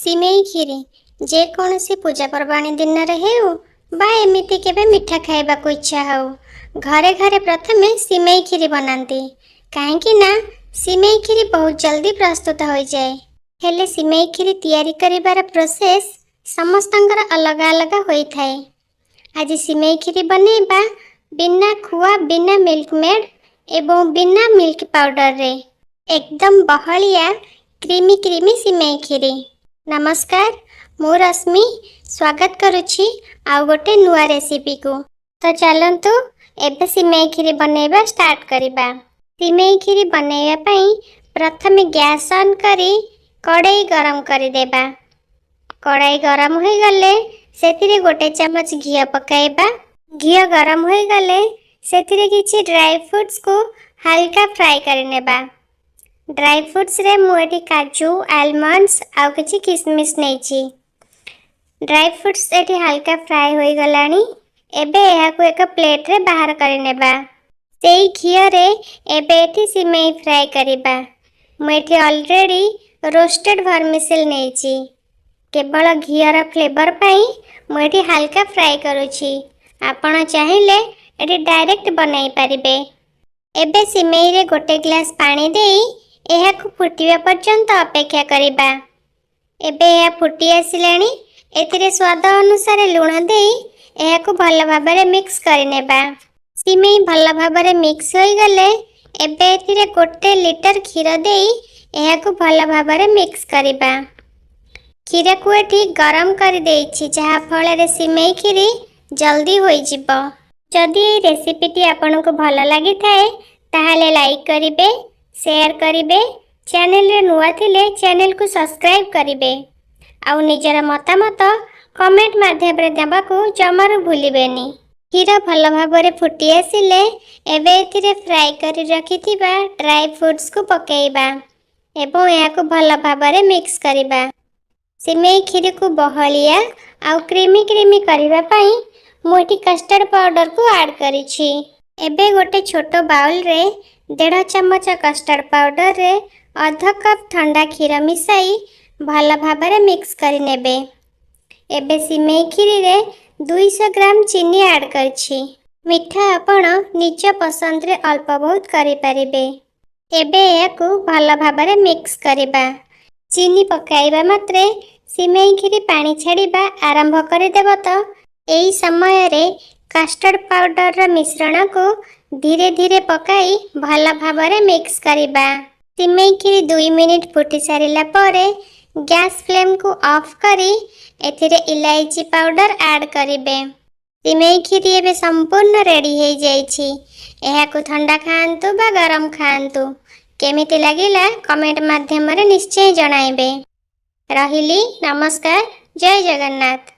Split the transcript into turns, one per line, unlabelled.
सिमेई खीरी जे कौन सी पूजा पर्वाणी दिन रे हेउ बा एमिति केबे मिठा खाइबा को इच्छा हो घरे घरे प्रथमे सिमेई खीरी बनाती काहेकि ना सिमेई खीरी बहुत जल्दी प्रस्तुत हो जाए। हेले सिमेई खीरी तैयारी करिबार प्रोसेस समस्तंकर अलग अलग होई थाए। आज सिमेई खीरी बनेबा बिना खुआ बिना मिल्क मेड एवं बिना मिल्क पाउडर रे एकदम बहलिया क्रीमी क्रीमी सिमेई खीरी। नमस्कार, मु रश्मि स्वागत करुछि आउ गोटे नुआ रेसिपी को। तो चलंतु एबे सिमेई खीरी बनेबा स्टार्ट करिबा। सिमेई खीरी बनेबा पई प्रथमे गैस ऑन करी कड़ाई गरम करि देबा। कड़ाई गरम होई गले सेतिरे गोटे चम्मच घिया पकाइबा। घिया गरम होई गले सेतिरे किछि ड्राई फ्रूट्स को हल्का फ्राई करि नेबा। ड्राई फ्रूट्स रे मुएटी काजू आलमंड्स आउ किछि किशमिश नेछि। ड्राई फ्रूट्स एठी हल्का फ्राई होई गलानी। एबे एहा को एक प्लेट रे बाहर करि नेबा। सेई घिया रे एबे एठी सिमेई फ्राई करिबा। मुएठी ऑलरेडी रोस्टेड वर्मिसेल नेछि। केवल घियार फ्लेवर पाई मुएठी हल्का फ्राई करूछि। आपण चाहिले एठी डायरेक्ट बनाई परिबे। एबे सिमेई रे गोटे ग्लास पानी देई एहा को फुटिबा पर्यंत अपेक्षा करिबा। एबे एहा फुटी आसिलानी। एथिरे स्वाद अनुसार लूण देई एहा को भल भाबरे मिक्स करि नेबा। सिमेई भल भाबरे मिक्स होई गले एबे एथिरे गोटे लीटर क्षीर देई एहा को भल भाबरे मिक्स करिबा। क्षीर को एठी गरम कर देइछि जहा फल रे सिमेई खीरी जल्दी होई जिवो। जदि ए रेसिपी टी आपन को भल लागि थाए ताहाले लाइक करिबे, शेयर करिबे, चैनल रे नुआ थिले चैनल को सब्सक्राइब करिबे आउ निजर मतामत कमेंट माध्यम रे देबा को जमार भूलिबेनी। खीर भल भाबरे फुटी आसिले एबे एथिरे फ्राई करि रखिथिबा ड्राई फ्रूट्स को पकेइबा एवं या को भल भाबरे मिक्स करिबा। सिमेई खीरी को बहलिया आउ क्रीमी क्रीमी करिबा पई मोटी कस्टर्ड पाउडर को ऐड करिछि। एबे गोटे छोटो बाउल रे 1.5 चम्मच कस्टर्ड पाउडर रे आधा कप ठंडा क्षीर मिसाई भल भाबरे मिक्स करि नेबे। एबे सिमेई खीरी रे 200 ग्राम चीनी ऐड करछि। मिठा आपण निज पसंद रे अल्प बहुत करि परिबे। एबे याकू भल भाबरे मिक्स करिबा। चीनी पकाइबा मात्रे सिमेई खीरी पानी छाड़िबा आरंभ करि देबो। तो एई समय रे कस्टर्ड पाउडर रा मिश्रण को धीरे धीरे पकाई भल भाबरे मिक्स करिबा। सिमेई खीरी 2 मिनिट फुटी सारिला परे गैस फ्लेम को ऑफ करी एथिरे इलायची पाउडर ऐड करिबे। सिमेई खीरी एबे संपूर्ण रेडी हे जाइछि। एहा को ठंडा खांतु बा गरम खांतु केमिति लागिला कमेंट माध्यम रे निश्चय जणाइबे। रहिली, नमस्कार, जय जगन्नाथ।